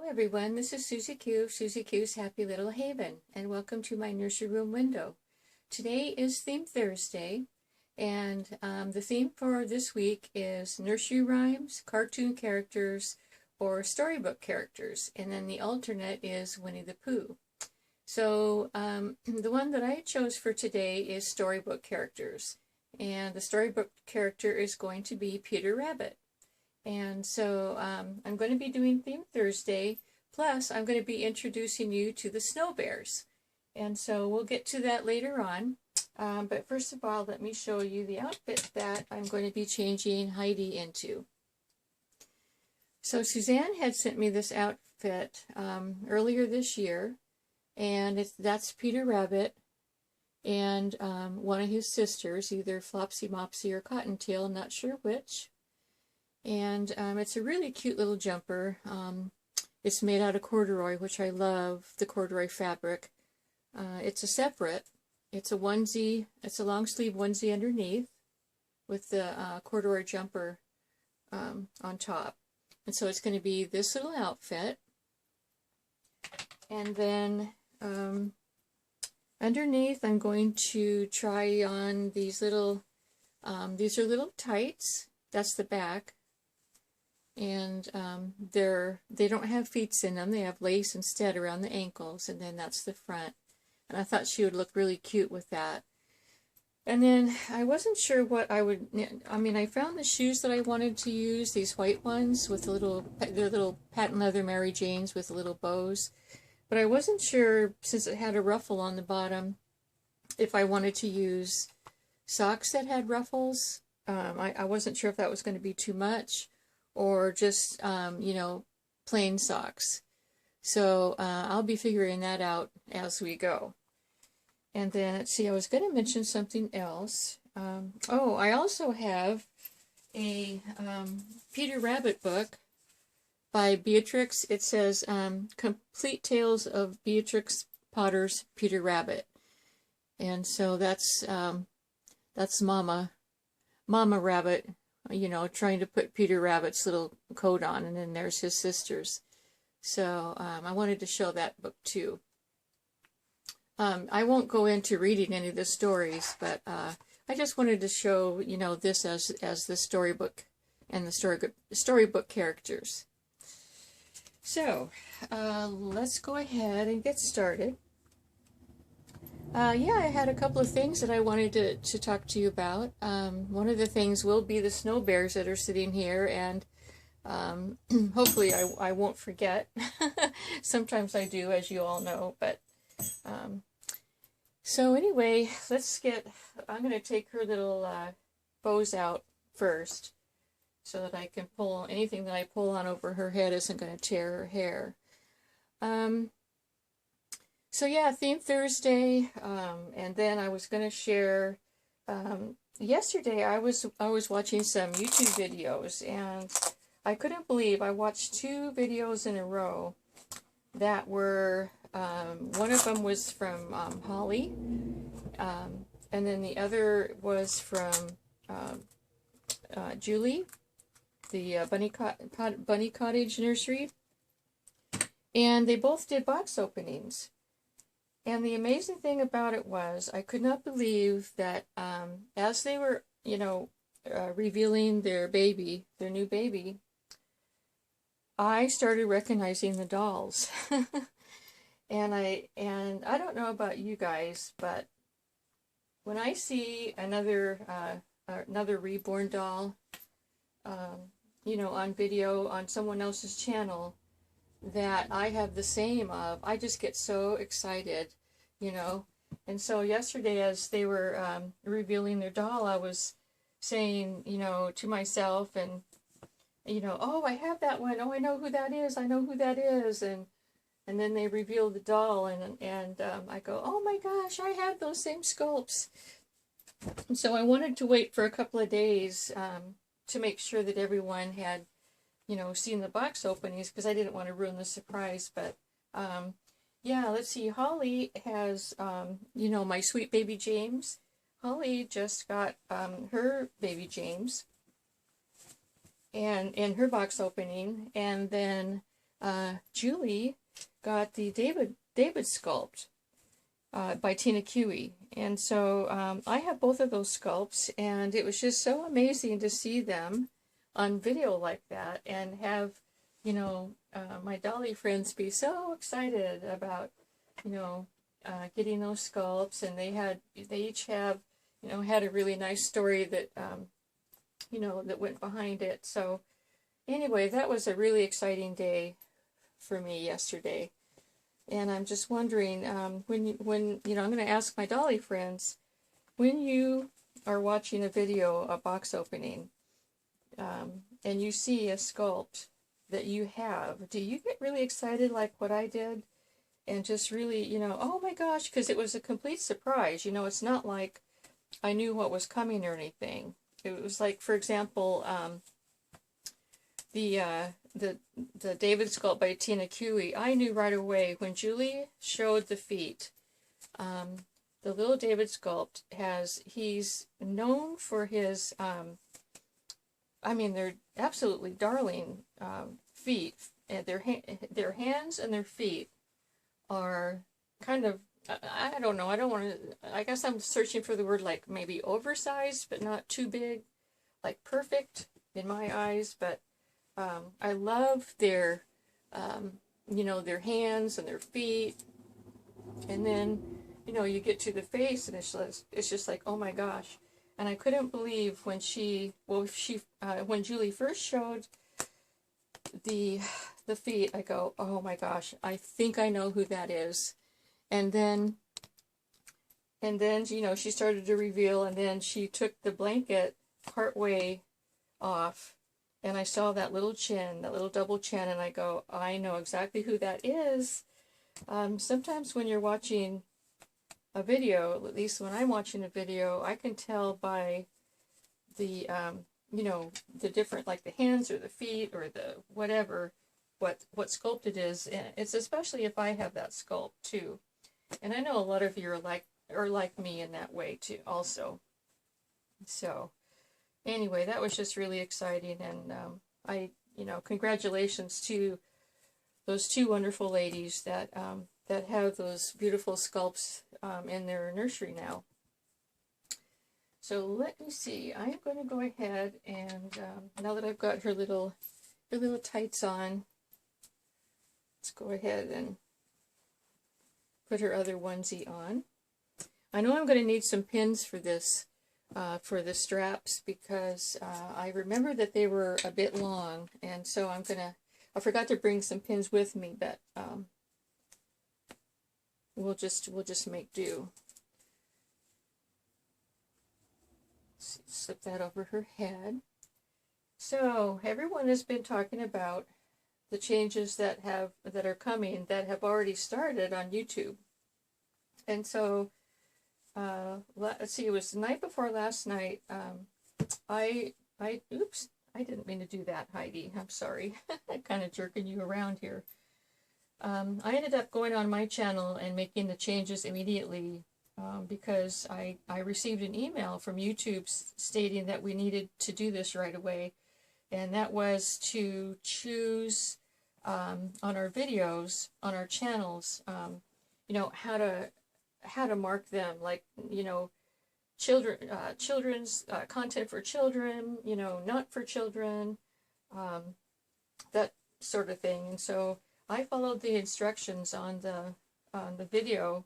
Hello everyone, this is Susie Q's Happy Little Haven, and welcome to my nursery room window. Today is Theme Thursday, and the theme for this week is nursery rhymes, cartoon characters, or storybook characters, and then the alternate is Winnie the Pooh. So the one that I chose for today is storybook characters, and the storybook character is going to be Peter Rabbit. And so I'm going to be doing Theme Thursday, plus I'm going to be introducing you to the Snow Bears. And so we'll get to that later on. But first of all, let me show you the outfit that I'm going to be changing Heidi into. So Suzanne had sent me this outfit earlier this year, and that's Peter Rabbit and one of his sisters, either Flopsy Mopsy or Cottontail, not sure which. And it's a really cute little jumper. It's made out of corduroy, which I love, the corduroy fabric. It's a onesie, it's a long sleeve onesie underneath with the corduroy jumper on top. And so it's going to be this little outfit. And then underneath I'm going to try on these little, these are little tights. That's the back. And they don't have feet in them. They have lace instead around the ankles, and then that's the front. And I thought she would look really cute with that. And then I wasn't sure what I would, I found the shoes that I wanted to use, these white ones with they're little patent leather Mary Janes with little bows. But I wasn't sure, since it had a ruffle on the bottom, if I wanted to use socks that had ruffles. I wasn't sure if that was going to be too much, or just, plain socks. So I'll be figuring that out as we go. And then, let's see, I was going to mention something else. I also have a Peter Rabbit book by Beatrix. It says Complete Tales of Beatrix Potter's Peter Rabbit. And so that's Mama Rabbit, trying to put Peter Rabbit's little coat on, and then there's his sisters. So I wanted to show that book too. I won't go into reading any of the stories, but I just wanted to show, this as the storybook and the storybook characters. So let's go ahead and get started. I had a couple of things that I wanted to talk to you about. One of the things will be the snow bears that are sitting here, and hopefully I won't forget. Sometimes I do, as you all know, but so anyway, I'm going to take her little bows out first, so that I can pull, anything that I pull on over her head isn't going to tear her hair. So yeah, Theme Thursday, and then I was going to share, yesterday I was watching some YouTube videos, and I couldn't believe I watched two videos in a row that were, one of them was from Holly, and then the other was from Julie, the Bunny Cottage Nursery, and they both did box openings. And the amazing thing about it was, I could not believe that as they were, revealing their new baby, I started recognizing the dolls. and I don't know about you guys, but when I see another Reborn doll, on video on someone else's channel, that I have the same of, I just get so excited, And so yesterday, as they were revealing their doll, I was saying, to myself, and, oh, I have that one. Oh, I know who that is. I know who that is. And then they reveal the doll, and I go, oh my gosh, I have those same sculpts. And so I wanted to wait for a couple of days to make sure that everyone had seen the box openings, because I didn't want to ruin the surprise. But let's see, Holly has my sweet baby James. Holly just got her baby James, and in her box opening, and then Julie got the David Sculpt by Tina Cui. And so I have both of those sculpts, and it was just so amazing to see them on video like that and have, you know, my dolly friends be so excited about, you know, getting those sculpts. And they each have, you know, had a really nice story that, you know, that went behind it. So anyway, that was a really exciting day for me yesterday. And I'm just wondering, when you know, I'm going to ask my dolly friends, when you are watching a video, a box opening, and you see a sculpt that you have, do you get really excited like what I did? And just really, you know, oh my gosh, because it was a complete surprise. You know, it's not like I knew what was coming or anything. It was like, for example, the David Sculpt by Tina Cui, I knew right away when Julie showed the feet. The little David Sculpt he's known for his, I mean, they're absolutely darling feet. And their hands and their feet are kind of, I don't know, I don't want to, I guess I'm searching for the word like maybe oversized, but not too big, like perfect in my eyes, but I love their, you know, their hands and their feet. And then, you know, you get to the face and it's just like, oh my gosh. And I couldn't believe when when Julie first showed the feet, I go, oh my gosh, I think I know who that is. And then, you know, she started to reveal, and then she took the blanket partway off, and I saw that little chin, that little double chin, and I go, I know exactly who that is. Sometimes when you're watching a video, at least when I'm watching a video, I can tell by the, you know, the different, like the hands or the feet or the whatever, what sculpt it is. And it's especially if I have that sculpt too. And I know a lot of you are like me in that way too also. So anyway, that was just really exciting, and you know, congratulations to those two wonderful ladies that that have those beautiful sculpts in their nursery now. So let me see. I'm going to go ahead and now that I've got her little tights on, let's go ahead and put her other onesie on. I know I'm going to need some pins for this. For the straps, because I remember that they were a bit long, and so I forgot to bring some pins with me, but we'll just make do. Slip that over her head. So everyone has been talking about the changes that are coming, that have already started on YouTube, and so let's see, it was the night before last night. Oops, I didn't mean to do that, Heidi. I'm sorry. I'm kind of jerking you around here. I ended up going on my channel and making the changes immediately because I received an email from YouTube stating that we needed to do this right away. And that was to choose on our videos, on our channels, you know, how to mark them, like, you know, children's content for children, you know, not for children, that sort of thing. And so I followed the instructions on the video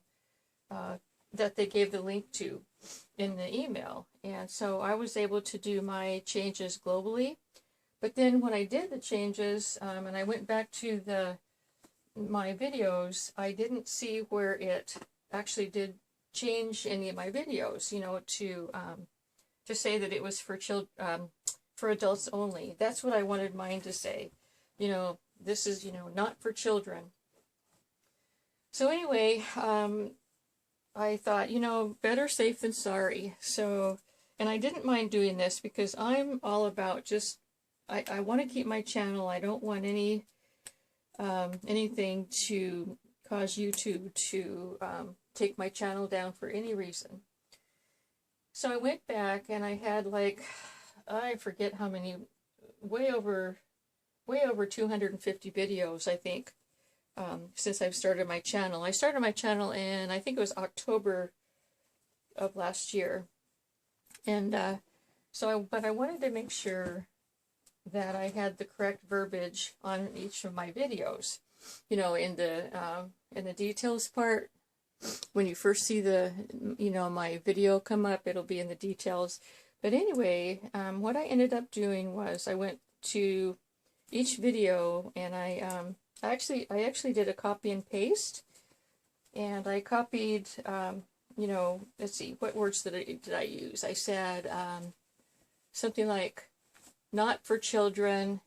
that they gave the link to in the email, and so I was able to do my changes globally. But then when I did the changes and I went back to my videos, I didn't see where it actually did change any of my videos, you know, to say that it was for for adults only. That's what I wanted mine to say. You know, this is, you know, not for children. So anyway, I thought, you know, better safe than sorry. So, and I didn't mind doing this because I'm all about just, I want to keep my channel. I don't want anything to cause YouTube to take my channel down for any reason. So I went back and I had, like, I forget how many, way over way over 250 videos, I think, since I've started my channel. I started my channel in, I think it was October of last year. And but I wanted to make sure that I had the correct verbiage on each of my videos. You know, in the details part, when you first see the, you know, my video come up, it'll be in the details. But anyway, what I ended up doing was I went to each video and I actually did a copy and paste, and I copied, you know, let's see, what words did I use? I said something like, not for children,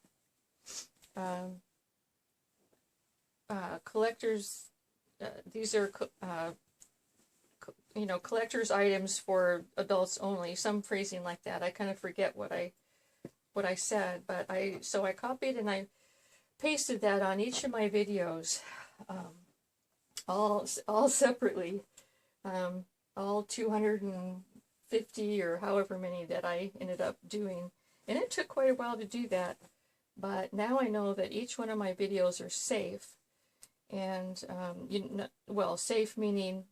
collectors, these are, you know, collector's items for adults only, some phrasing like that. I kind of forget what I said, but so I copied and I pasted that on each of my videos, all separately, all 250 or however many that I ended up doing. And it took quite a while to do that, but now I know that each one of my videos are safe. And well, safe meaning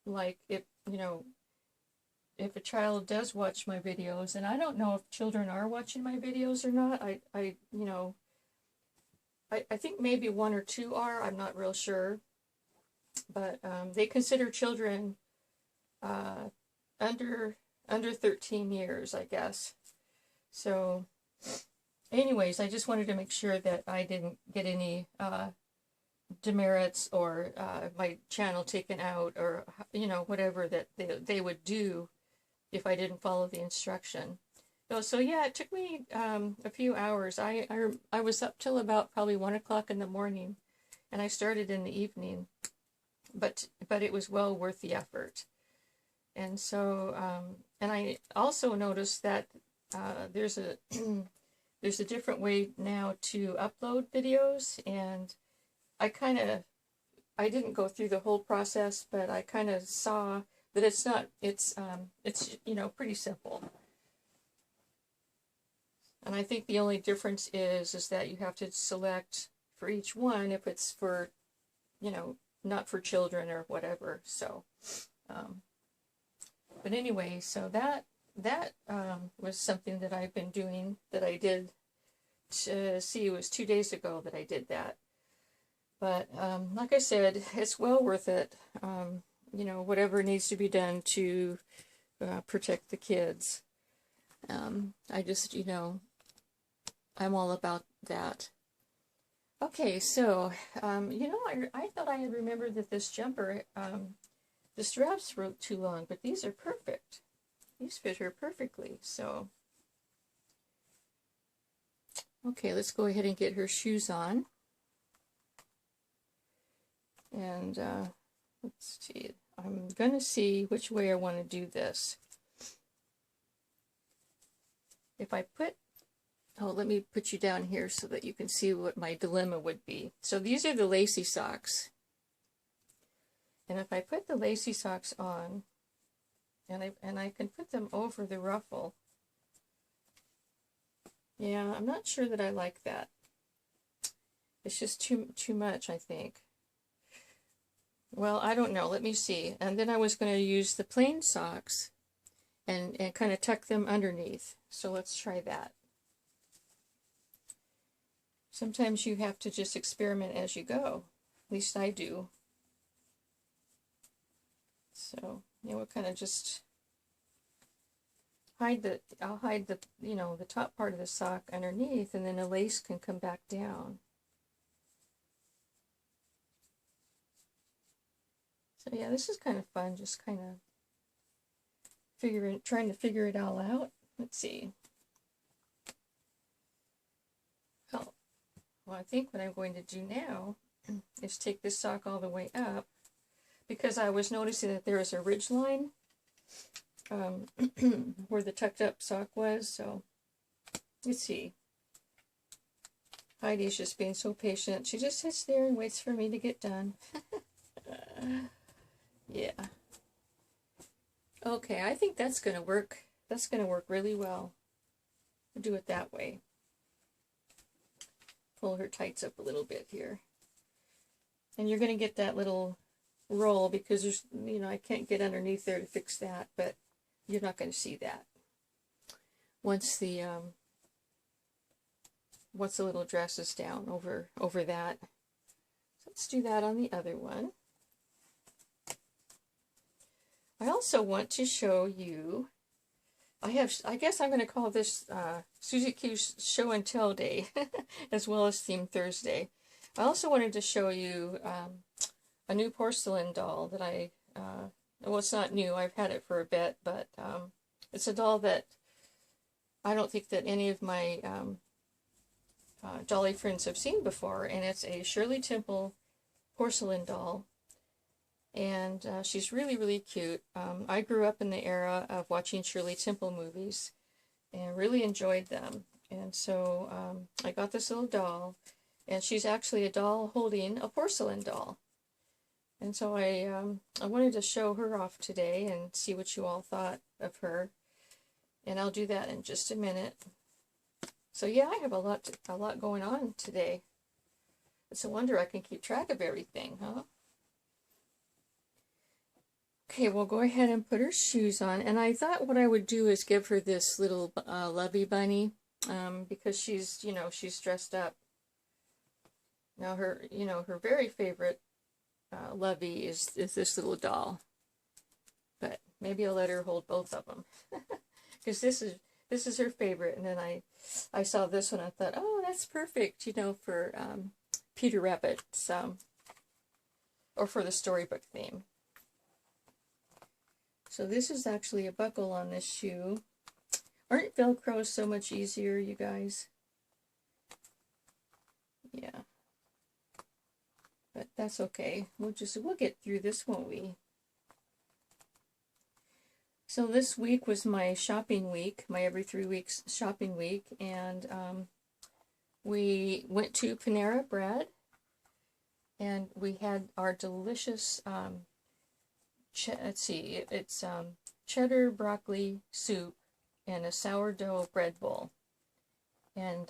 like, if you know, if a child does watch my videos, and I don't know if children are watching my videos or not. I you know, I think maybe 1 or 2 are. I'm not real sure, but they consider children under 13 years, I guess. So, anyways, I just wanted to make sure that I didn't get any demerits or my channel taken out, or, you know, whatever that they would do if I didn't follow the instruction. So yeah, it took me a few hours. I was up till about probably 1 o'clock in the morning, and I started in the evening, but it was well worth the effort. And so and I also noticed that there's a there's a different way now to upload videos, and I didn't go through the whole process, but I kind of saw that it's you know, pretty simple. And I think the only difference is that you have to select for each one if it's for, you know, not for children or whatever. So, but anyway, so that was something that I've been doing, that I did, it was 2 days ago that I did that. But like I said, it's well worth it. You know, whatever needs to be done to protect the kids. I just, you know, I'm all about that. Okay, so, you know, I thought I had remembered that this jumper, the straps were too long, but these are perfect. These fit her perfectly, so. Okay, let's go ahead and get her shoes on. And let's see, I'm going to see which way I want to do this. If I put, oh, let me put you down here so that you can see what my dilemma would be. So these are the lacy socks. And if I put the lacy socks on, and I can put them over the ruffle, yeah, I'm not sure that I like that. It's just too much, I think. Well, I don't know. Let me see. And then I was going to use the plain socks and kind of tuck them underneath. So let's try that. Sometimes you have to just experiment as you go. At least I do. So, you know, we'll kind of just I'll hide the, you know, the top part of the sock underneath, and then the lace can come back down. So yeah, this is kind of fun, just kind of trying to figure it all out. Let's see. Oh, well, I think what I'm going to do now is take this sock all the way up, because I was noticing that there is a ridge line where the tucked up sock was. So let's see. Heidi's just being so patient. She just sits there and waits for me to get done. Yeah. Okay, I think that's going to work. That's going to work really well. We'll do it that way. pull her tights up a little bit here. And you're going to get that little roll because there's, you know, I can't get underneath there to fix that, but you're not going to see that once the little dress is down over that. So let's do that on the other one. I also want to show you, I guess I'm going to call this Susie Q's Show and Tell Day, as well as Theme Thursday. I also wanted to show you a new porcelain doll that well, it's not new, I've had it for a bit, but it's a doll that I don't think that any of my dolly friends have seen before, and it's a Shirley Temple porcelain doll, and she's really, really cute. I grew up in the era of watching Shirley Temple movies and really enjoyed them, and so I got this little doll, and she's actually a doll holding a porcelain doll. And so I wanted to show her off today and see what you all thought of her. And I'll do that in just a minute. So yeah, I have a lot going on today. It's a wonder I can keep track of everything, huh? Okay, we'll go ahead and put her shoes on. And I thought what I would do is give her this little lovey bunny, because she's, you know, she's dressed up. Now her, you know, her very favorite lovey is this little doll, but maybe I'll let her hold both of them because this is her favorite. And then I saw this one, I thought, oh, that's perfect, you know, for Peter Rabbit's or for the storybook theme. So this is actually a buckle on this shoe. Aren't Velcros so much easier, you guys? Yeah. But that's okay. We'll get through this, won't we? So this week was my shopping week, my every 3 weeks shopping week, and we went to Panera Bread, and we had our delicious, let's see, it's cheddar broccoli soup and a sourdough bread bowl, and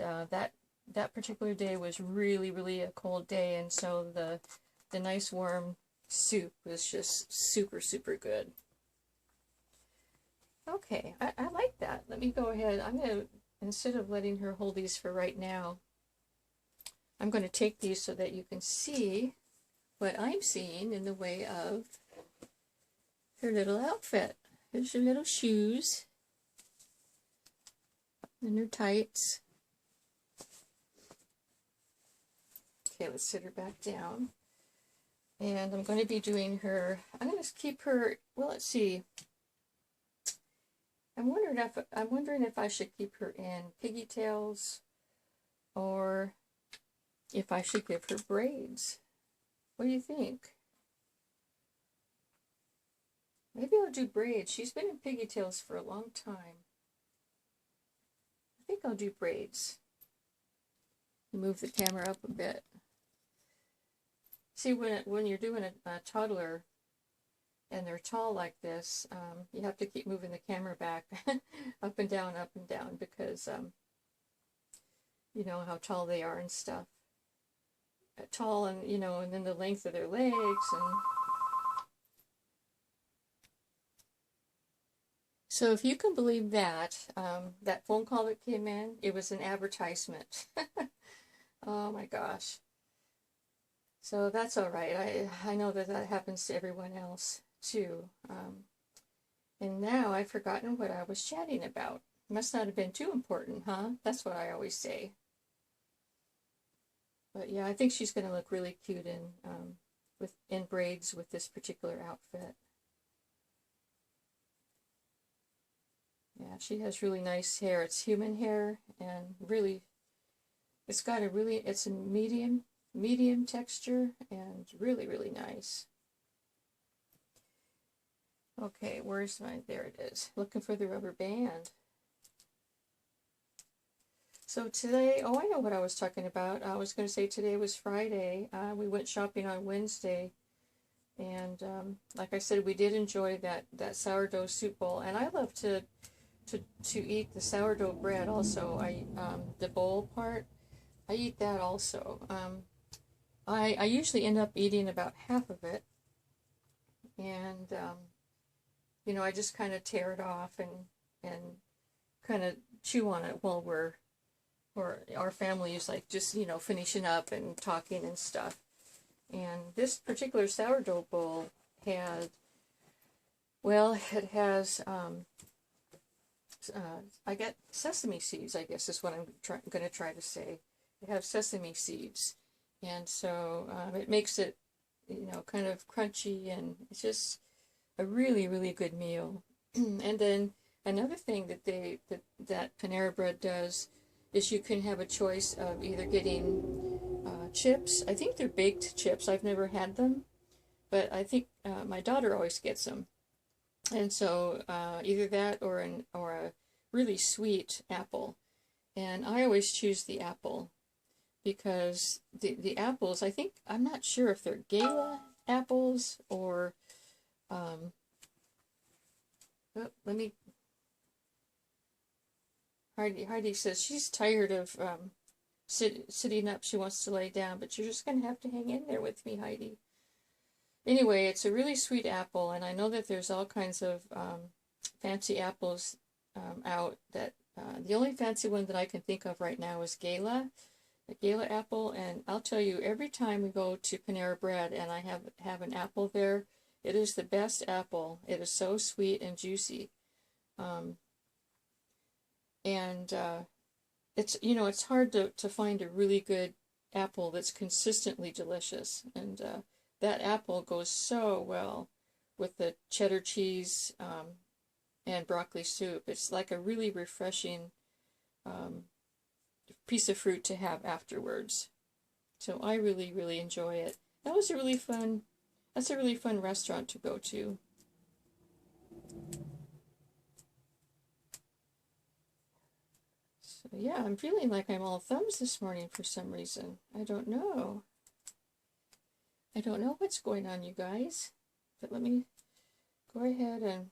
that particular day was really, really a cold day, and so the nice warm soup was just super, super good. Okay, I like that. Let me go ahead. I'm going to, instead of letting her hold these for right now, I'm going to take these so that you can see what I'm seeing in the way of her little outfit. Here's her little shoes and her tights. Okay, let's sit her back down. And I'm going to be doing her, I'm going to keep her, well, let's see. I'm wondering if I should keep her in pigtails or if I should give her braids. What do you think? Maybe I'll do braids. She's been in pigtails for a long time. I think I'll do braids. Move the camera up a bit. See, when you're doing a toddler and they're tall like this, you have to keep moving the camera back up and down, because you know how tall they are and stuff. Tall, and you know, and then the length of their legs, and so if you can believe that, that phone call that came in, it was an advertisement. Oh my gosh. So that's all right. I know that happens to everyone else too. And now I've forgotten what I was chatting about. Must not have been too important, huh? That's what I always say. But yeah, I think she's going to look really cute in braids with this particular outfit. Yeah, she has really nice hair. It's human hair, and really, it's got a really, it's a medium texture, and really, really nice. Okay, where's my, there it is. Looking for the rubber band. So today, oh, I know what I was talking about. I was going to say today was Friday. We went shopping on Wednesday, and like I said, we did enjoy that sourdough soup bowl, and I love to eat the sourdough bread also. The bowl part, I eat that also. I usually end up eating about half of it, and you know, I just kind of tear it off and kind of chew on it while or our family is like just, you know, finishing up and talking and stuff. And this particular sourdough bowl had, well, it has, I got sesame seeds, I guess is what I'm going to try to say. It has sesame seeds. And so it makes it, you know, kind of crunchy, and it's just a really, really good meal. And then another thing that that Panera Bread does is you can have a choice of either getting chips. I think they're baked chips. I've never had them, but I think my daughter always gets them. And so either that or a really sweet apple. And I always choose the apple because the apples, I think, I'm not sure if they're Gala apples or let me. Heidi says she's tired of sitting up. She wants to lay down, but you're just going to have to hang in there with me, Heidi. Anyway, it's a really sweet apple, and I know that there's all kinds of fancy apples out. That the only fancy one that I can think of right now is Gala, the Gala apple. And I'll tell you, every time we go to Panera Bread and I have an apple there, it is the best apple. It is so sweet and juicy. It's, you know, it's hard to find a really good apple that's consistently delicious. And that apple goes so well with the cheddar cheese and broccoli soup. It's like a really refreshing piece of fruit to have afterwards. So I really, really enjoy it. That's a really fun restaurant to go to. So yeah, I'm feeling like I'm all thumbs this morning for some reason. I don't know. I don't know what's going on, you guys. But let me go ahead and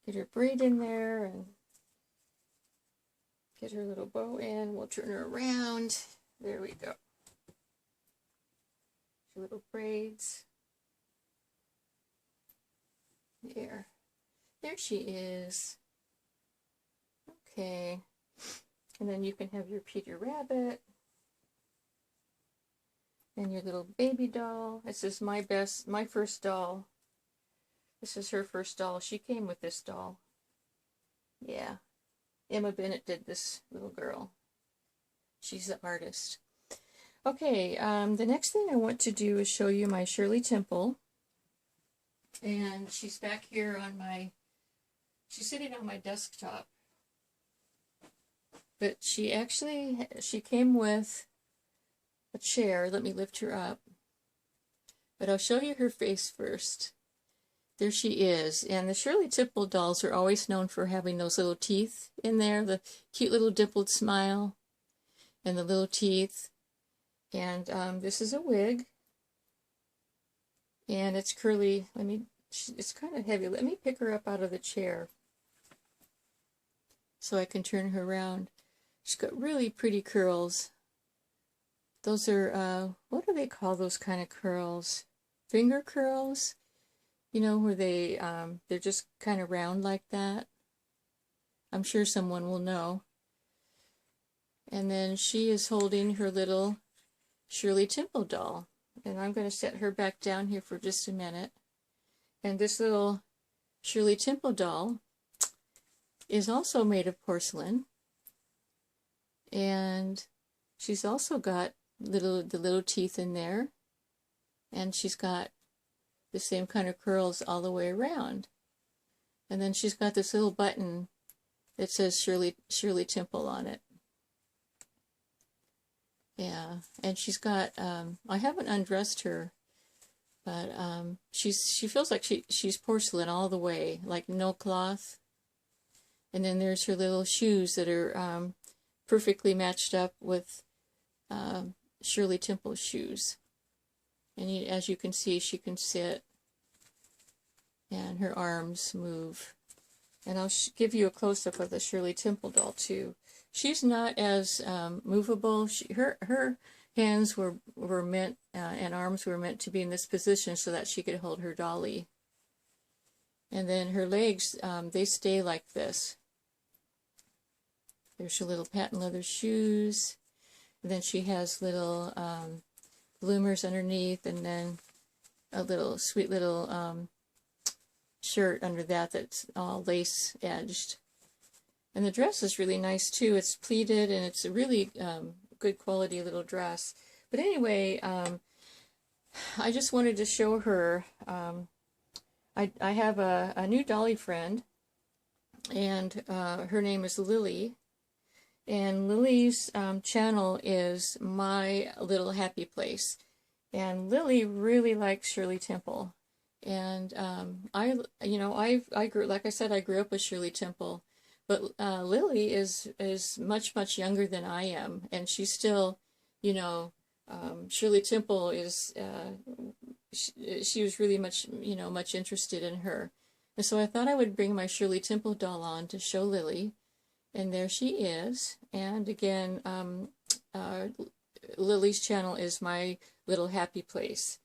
get her braid in there and get her little bow in. We'll turn her around. There we go. Her little braids. There she is. Okay. And then you can have your Peter Rabbit and your little baby doll. This is my first doll. This is her first doll. She came with this doll. Yeah. Ema Bennett did this little girl. She's the artist. Okay, the next thing I want to do is show you my Shirley Temple. And she's back here on she's sitting on my desktop. But she came with a chair. Let me lift her up. But I'll show you her face first. There she is. And the Shirley Temple dolls are always known for having those little teeth in there, the cute little dimpled smile and the little teeth. And this is a wig. And it's curly. It's kind of heavy. Let me pick her up out of the chair so I can turn her around. She's got really pretty curls. Those are, what do they call those kind of curls? Finger curls? You know, where they're just kind of round like that. I'm sure someone will know. And then she is holding her little Shirley Temple doll. And I'm going to set her back down here for just a minute. And this little Shirley Temple doll is also made of porcelain. And she's also got the little teeth in there. And she's got the same kind of curls all the way around. And then she's got this little button that says Shirley Temple on it. Yeah, and she's got, I haven't undressed her, but she feels like she's porcelain all the way, like no cloth. And then there's her little shoes that are perfectly matched up with Shirley Temple's shoes. And as you can see, she can sit, and her arms move. And I'll give you a close-up of the Shirley Temple doll too. she's not as movable. Her hands were meant and arms were meant to be in this position so that she could hold her dolly. And then her legs, they stay like this. There's her little patent leather shoes. And then she has little bloomers underneath, and then a little sweet little shirt under that that's all lace edged. And the dress is really nice too. It's pleated and it's a really good quality little dress. But anyway, I just wanted to show her. I have a new dolly friend, and her name is Lily. And Lily's channel is My Little Happy Place. And Lily really likes Shirley Temple. And I grew, like I said, I grew up with Shirley Temple. But Lily is much younger than I am, and she's still, Shirley Temple is she was really much interested in her, and so I thought I would bring my Shirley Temple doll on to show Lily, and there she is. And again, Lily's channel is My Little Happy Place,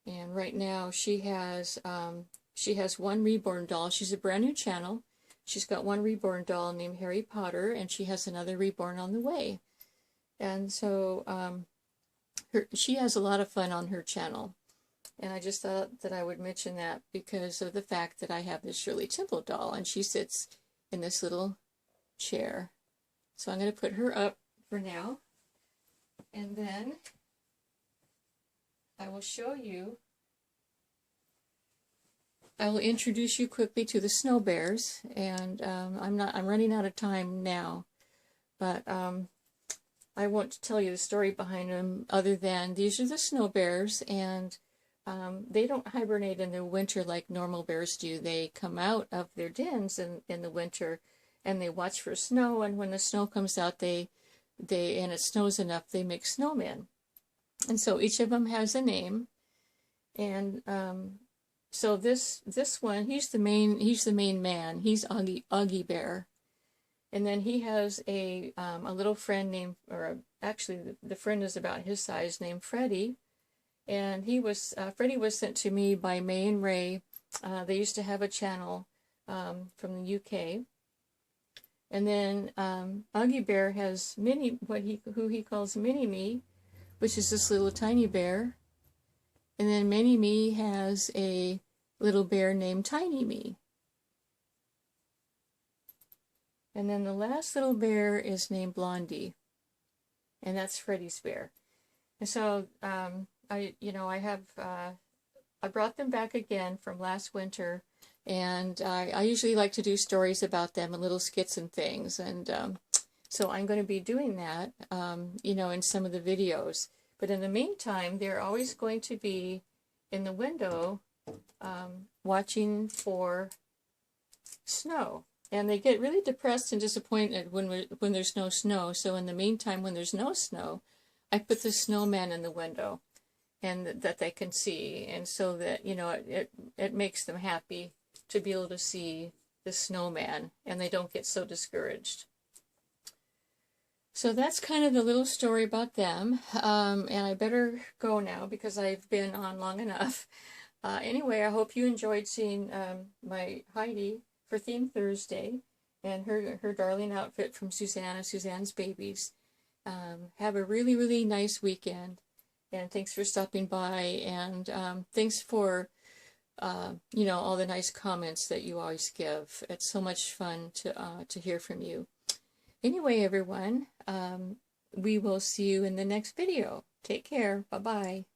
and right now she has one reborn doll. She's a brand new channel. She's got one reborn doll named Harry Potter, and she has another reborn on the way. And so she has a lot of fun on her channel. And I just thought that I would mention that because of the fact that I have this Shirley Temple doll, and she sits in this little chair. So I'm going to put her up for now. And then I will show you. I will introduce you quickly to the snow bears, and I'm running out of time now, but I won't tell you the story behind them other than these are the snow bears, and they don't hibernate in the winter like normal bears do. They come out of their dens in the winter, and they watch for snow, and when the snow comes out, and it snows enough, they make snowmen. And so each of them has a name, and so this one, he's the main man. He's Augie Bear, and then he has a little friend named, or actually the friend is about his size, named Freddie, and Freddie was sent to me by May and Ray. They used to have a channel from the UK, and then Augie Bear has who he calls Mini Me, which is this little tiny bear, and then Mini Me has a little bear named Tiny Me. And then the last little bear is named Blondie, and that's Freddie's bear. And so I brought them back again from last winter, and I usually like to do stories about them and little skits and things, and so I'm going to be doing that in some of the videos. But in the meantime, they're always going to be in the window watching for snow, and they get really depressed and disappointed when there's no snow. So in the meantime, when there's no snow, I put the snowman in the window, and that they can see, and so that it makes them happy to be able to see the snowman, and they don't get so discouraged. So that's kind of the little story about them, and I better go now because I've been on long enough. Anyway, I hope you enjoyed seeing my Heidi for Theme Thursday and her darling outfit from Suzanne's Babies. Have a really nice weekend, and thanks for stopping by, and thanks for all the nice comments that you always give. It's so much fun to hear from you. Anyway, everyone, we will see you in the next video. Take care. Bye-bye.